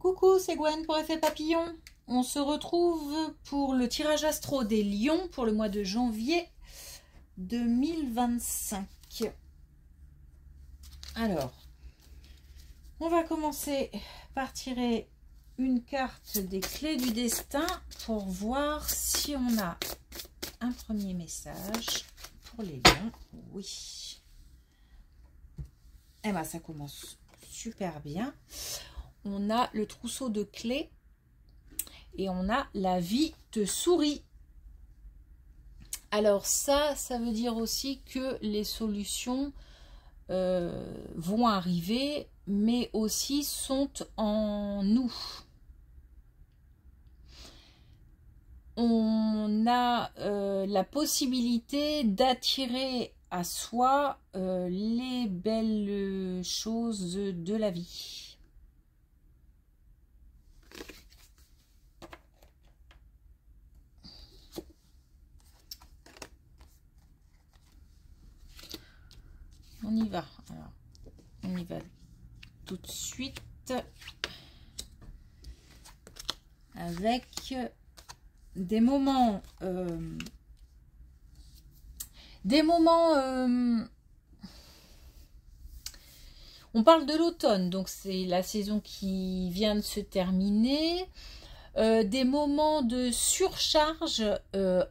Coucou, c'est Gwen pour Effet Papillon. On se retrouve pour le tirage astro des lions pour le mois de janvier 2025. Alors, on va commencer par tirer une carte des clés du destin pour voir si on a un premier message pour les lions. Oui. Eh bien, ça commence super bien. On a le trousseau de clés et on a la vie te sourit. Alors ça veut dire aussi que les solutions vont arriver, mais aussi sont en nous. On a la possibilité d'attirer à soi les belles choses de la vie. On y va. Alors, on y va tout de suite avec des moments on parle de l'automne, donc c'est la saison qui vient de se terminer. Des moments de surcharge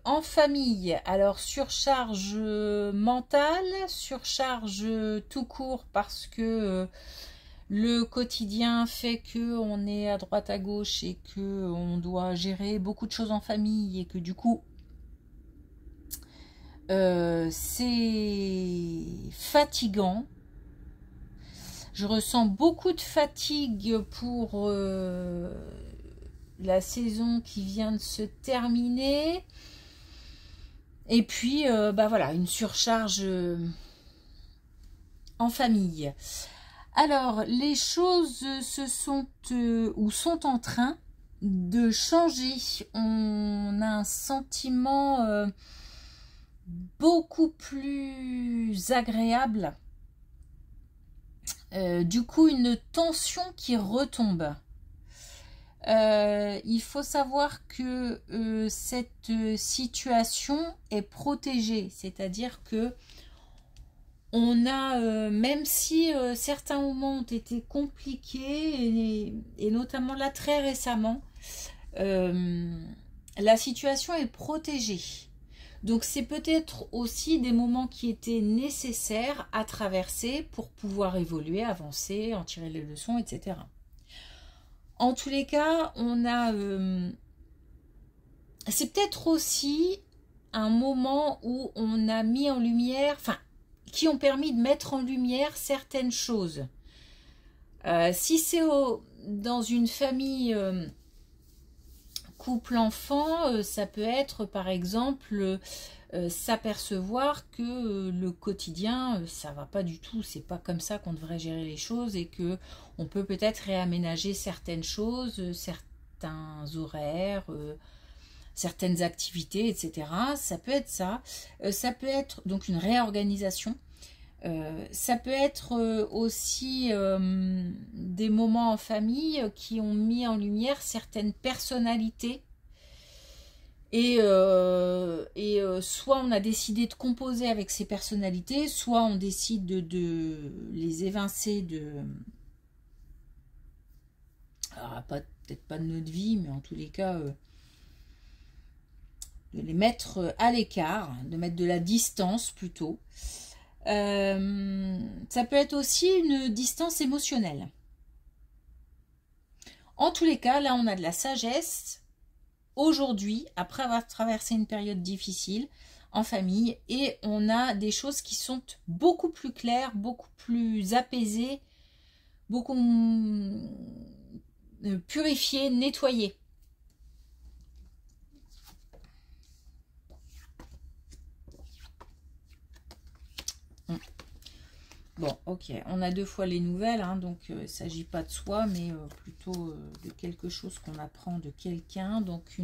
en famille. Alors surcharge mentale, surcharge tout court parce que le quotidien fait que on est à droite à gauche et que on doit gérer beaucoup de choses en famille et que du coup c'est fatigant. Je ressens beaucoup de fatigue pour la saison qui vient de se terminer. Et puis, voilà, une surcharge en famille. Alors, les choses sont en train de changer. On a un sentiment beaucoup plus agréable. Du coup, une tension qui retombe. Il faut savoir que cette situation est protégée, c'est-à-dire que on a, même si certains moments ont été compliqués, et notamment là très récemment, la situation est protégée. Donc c'est peut-être aussi des moments qui étaient nécessaires à traverser pour pouvoir évoluer, avancer, en tirer les leçons, etc. En tous les cas, on a... c'est peut-être aussi un moment où on a mis en lumière, enfin, qui ont permis de mettre en lumière certaines choses. Si c'est dans une famille couple-enfant, ça peut être, par exemple, s'apercevoir que le quotidien, ça va pas du tout, c'est pas comme ça qu'on devrait gérer les choses et que on peut peut-être réaménager certaines choses, certains horaires, certaines activités, etc. Ça peut être ça. Ça peut être donc une réorganisation. Ça peut être aussi des moments en famille qui ont mis en lumière certaines personnalités. Et soit on a décidé de composer avec ces personnalités, soit on décide de les évincer alors peut-être pas de notre vie, mais en tous les cas de les mettre à l'écart, de mettre de la distance plutôt. Ça peut être aussi une distance émotionnelle. En tous les cas, là on a de la sagesse aujourd'hui, après avoir traversé une période difficile en famille, et on a des choses qui sont beaucoup plus claires, beaucoup plus apaisées, beaucoup purifiées, nettoyées. Bon, ok, on a deux fois les nouvelles, hein, donc il ne s'agit pas de soi, mais plutôt de quelque chose qu'on apprend de quelqu'un. Donc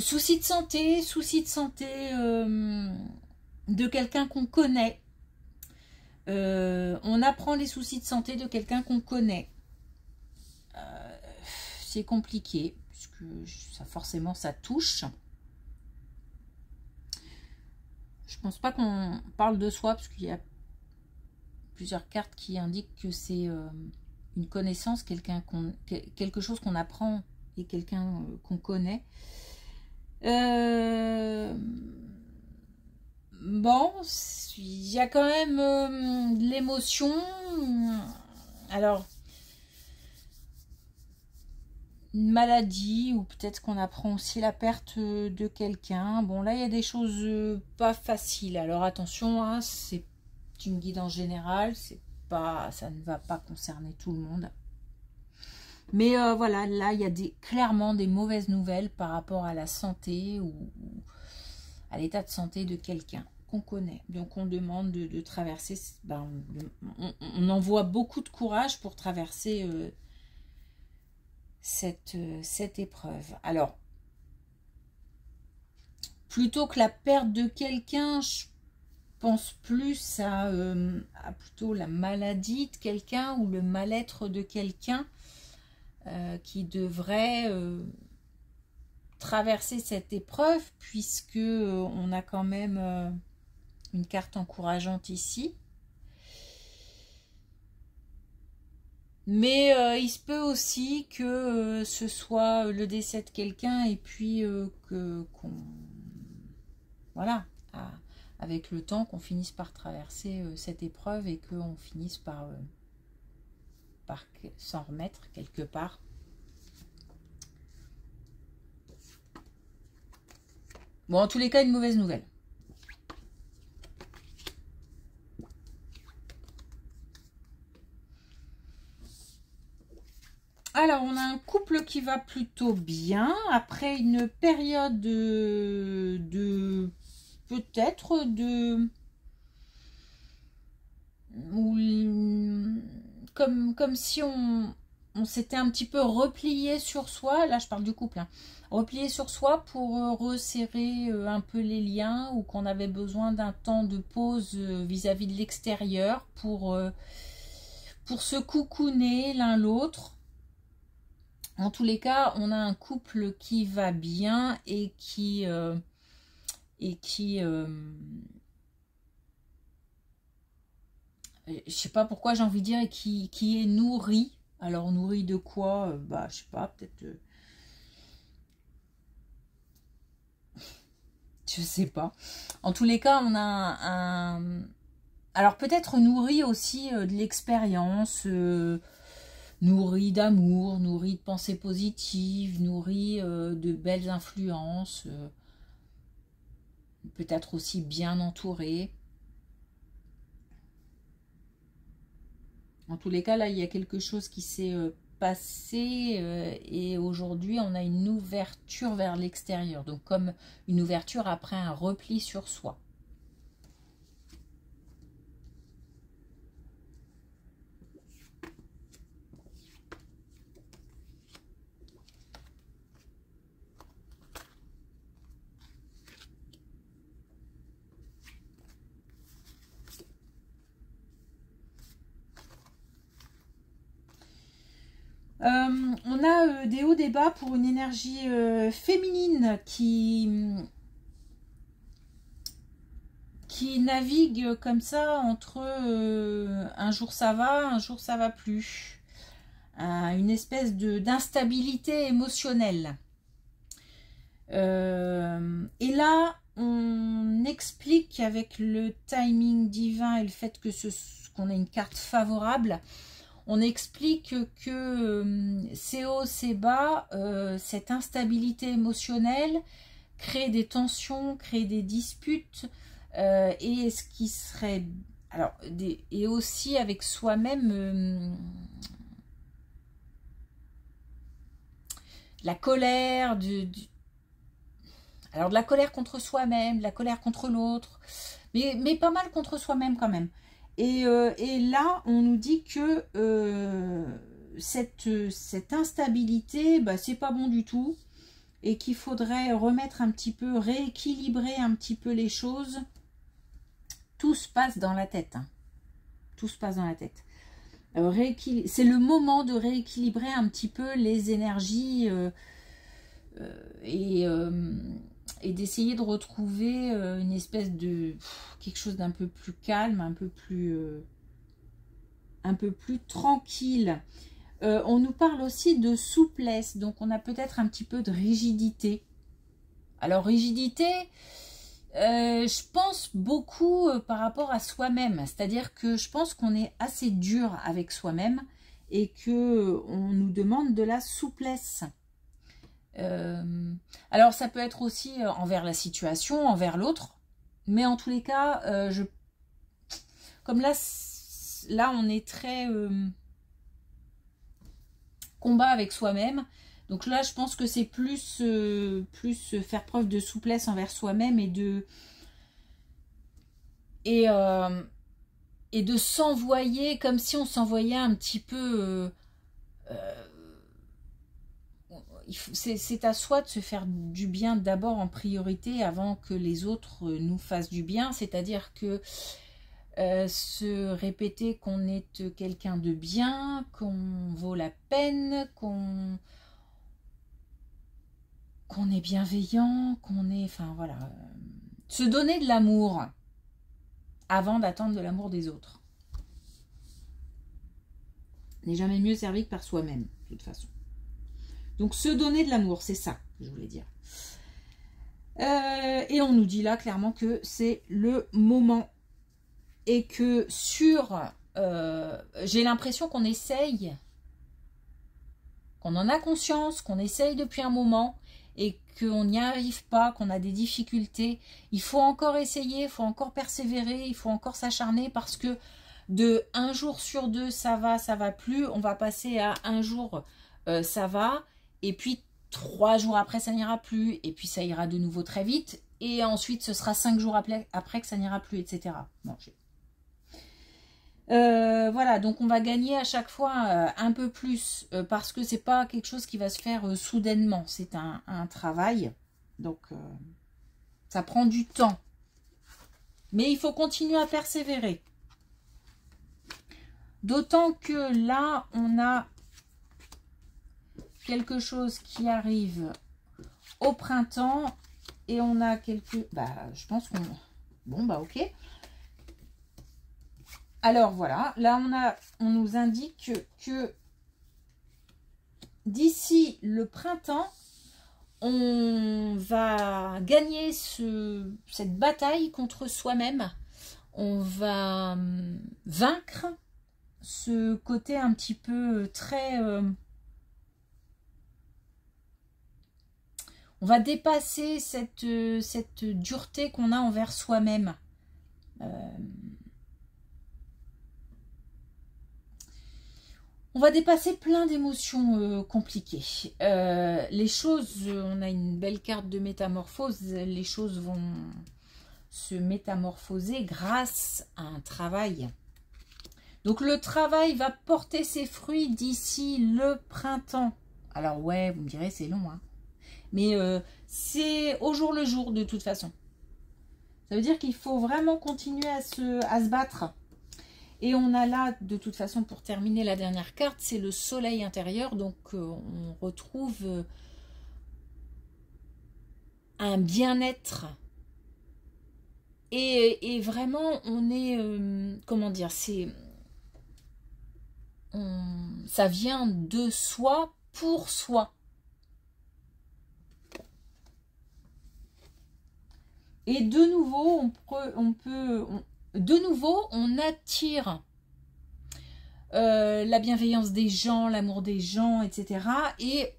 souci de santé de quelqu'un qu'on connaît. On apprend les soucis de santé de quelqu'un qu'on connaît. C'est compliqué, puisque ça, forcément ça touche. Je pense pas qu'on parle de soi, parce qu'il y a plusieurs cartes qui indiquent que c'est une connaissance, quelque chose qu'on apprend et quelqu'un qu'on connaît. Bon, il y a quand même de l'émotion. Alors, une maladie, ou peut-être qu'on apprend aussi la perte de quelqu'un. Bon, là, il y a des choses pas faciles. Alors, attention, hein, c'est une guidance générale. Ça ne va pas concerner tout le monde. Mais voilà, là, il y a clairement des mauvaises nouvelles par rapport à la santé ou à l'état de santé de quelqu'un qu'on connaît. Donc, on demande de traverser, on envoie beaucoup de courage pour traverser cette épreuve. Alors, plutôt que la perte de quelqu'un, je pense plus à plutôt la maladie de quelqu'un ou le mal-être de quelqu'un qui devrait traverser cette épreuve, puisque on a quand même une carte encourageante ici. Mais il se peut aussi que ce soit le décès de quelqu'un et puis voilà, avec le temps, qu'on finisse par traverser cette épreuve et qu'on finisse par s'en remettre quelque part. Bon, en tous les cas, une mauvaise nouvelle. Alors, on a un couple qui va plutôt bien après une période peut-être comme si on s'était un petit peu replié sur soi. Là, je parle du couple, hein. Replié sur soi pour resserrer un peu les liens, ou qu'on avait besoin d'un temps de pause vis-à-vis de l'extérieur pour se coucouner l'un l'autre. En tous les cas, on a un couple qui va bien et qui je sais pas pourquoi j'ai envie de dire, et qui est nourri. Alors, nourri de quoi? Je sais pas, peut-être je sais pas. En tous les cas, on a alors peut-être nourri aussi de l'expérience, nourri d'amour, nourri de pensées positives, nourri de belles influences, peut-être aussi bien entouré. En tous les cas, là, il y a quelque chose qui s'est passé et aujourd'hui, on a une ouverture vers l'extérieur. Donc, comme une ouverture après un repli sur soi. On a des hauts, des bas pour une énergie féminine qui navigue comme ça entre un jour ça va plus. Une espèce d'instabilité émotionnelle. Et là, on explique qu'avec le timing divin et le fait qu'on ait une carte favorable, on explique que c'est haut, c'est bas, cette instabilité émotionnelle crée des tensions, crée des disputes, et ce qui serait... Alors, et aussi avec soi-même, la colère, alors de la colère contre soi-même, de la colère contre l'autre, mais pas mal contre soi-même quand même. Et là, on nous dit que cette instabilité, c'est pas bon du tout, et qu'il faudrait remettre un petit peu, rééquilibrer un petit peu les choses. Tout se passe dans la tête, hein. tout se passe dans la tête. C'est le moment de rééquilibrer un petit peu les énergies et d'essayer de retrouver une espèce de quelque chose d'un peu plus calme, un peu plus tranquille. On nous parle aussi de souplesse, donc on a peut-être un petit peu de rigidité. Alors rigidité, je pense beaucoup par rapport à soi-même, c'est-à-dire que je pense qu'on est assez dur avec soi-même et que on nous demande de la souplesse. Alors ça peut être aussi envers la situation, envers l'autre, mais en tous les cas, comme là on est très combat avec soi-même. Donc là, je pense que c'est plus faire preuve de souplesse envers soi-même et de s'envoyer comme si on s'envoyait un petit peu... c'est à soi de se faire du bien d'abord en priorité avant que les autres nous fassent du bien. C'est-à-dire que se répéter qu'on est quelqu'un de bien, qu'on vaut la peine, qu'on est bienveillant, qu'on est... Enfin voilà. Se donner de l'amour avant d'attendre de l'amour des autres. N'est jamais mieux servi que par soi-même, de toute façon. Donc se donner de l'amour, c'est ça que je voulais dire. Et on nous dit là clairement que c'est le moment. Et que j'ai l'impression qu'on essaye, qu'on en a conscience, qu'on essaye depuis un moment et qu'on n'y arrive pas, qu'on a des difficultés. Il faut encore essayer, il faut encore persévérer, il faut encore s'acharner parce que de un jour sur deux, ça va plus. On va passer à un jour, ça va. Et puis 3 jours après, ça n'ira plus. Et puis ça ira de nouveau très vite. Et ensuite, ce sera 5 jours après que ça n'ira plus, etc. Bon, voilà, donc on va gagner à chaque fois un peu plus parce que c'est pas quelque chose qui va se faire soudainement, c'est un travail, donc ça prend du temps, mais il faut continuer à persévérer, d'autant que là on a quelque chose qui arrive au printemps et on a je pense qu'on... Bon bah ok. Alors voilà, là on nous indique que d'ici le printemps, on va gagner cette bataille contre soi-même. On va vaincre ce côté un petit peu très... on va dépasser cette dureté qu'on a envers soi-même. On va dépasser plein d'émotions compliquées. Les choses, on a une belle carte de métamorphose, les choses vont se métamorphoser grâce à un travail. Donc le travail va porter ses fruits d'ici le printemps. Alors ouais, vous me direz c'est long, hein. Mais c'est au jour le jour de toute façon. Ça veut dire qu'il faut vraiment continuer à se battre. Et on a là, de toute façon, pour terminer la dernière carte, c'est le soleil intérieur. Donc, on retrouve un bien-être. Et vraiment, on est... comment dire, ça vient de soi pour soi. Et de nouveau, on attire la bienveillance des gens, l'amour des gens, etc. Et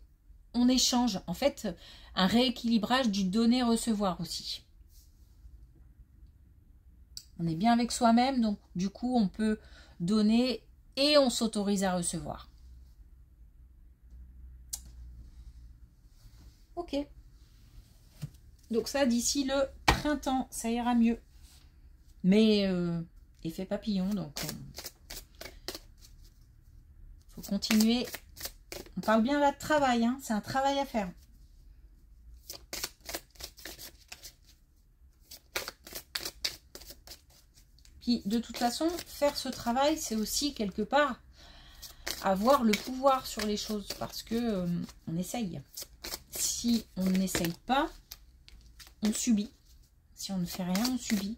on échange. En fait, un rééquilibrage du donner-recevoir aussi. On est bien avec soi-même, donc du coup, on peut donner et on s'autorise à recevoir. Ok. Donc ça, d'ici le printemps, ça ira mieux. Mais effet papillon, donc faut continuer. On parle bien là de travail, hein, c'est un travail à faire. Puis de toute façon, faire ce travail, c'est aussi quelque part avoir le pouvoir sur les choses parce que on essaye. Si on n'essaye pas, on subit. Si on ne fait rien, on subit.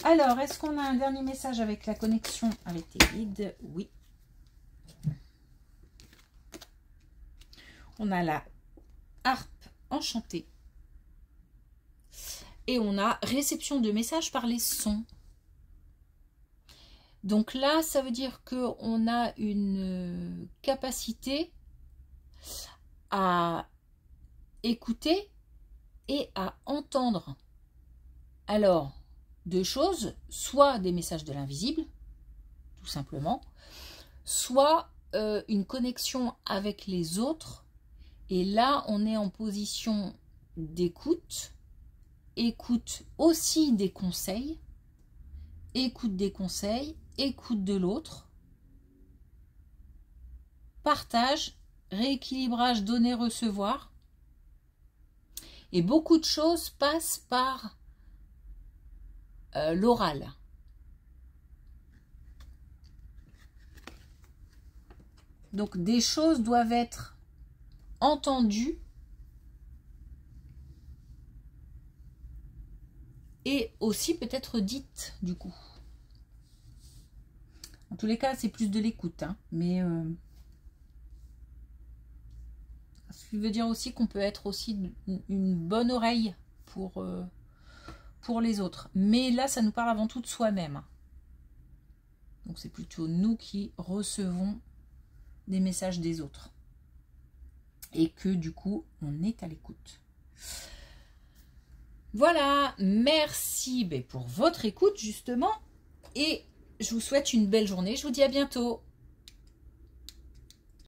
Alors, est-ce qu'on a un dernier message avec la connexion avec tes guides? Oui. On a la harpe enchantée. Et on a réception de messages par les sons. Donc là, ça veut dire qu'on a une capacité à écouter et à entendre. Alors, deux choses, soit des messages de l'invisible, tout simplement, soit une connexion avec les autres. Et là, on est en position d'écoute, écoute aussi des conseils, écoute des conseils, écoute de l'autre, partage, rééquilibrage, donner, recevoir. Et beaucoup de choses passent par l'oral. Donc des choses doivent être entendues et aussi peut-être dites du coup. En tous les cas, c'est plus de l'écoute, hein, mais ce qui veut dire aussi qu'on peut être aussi une bonne oreille pour les autres. Mais là, ça nous parle avant tout de soi-même. Donc c'est plutôt nous qui recevons des messages des autres. Et que du coup, on est à l'écoute. Voilà, merci pour votre écoute justement. Et je vous souhaite une belle journée. Je vous dis à bientôt.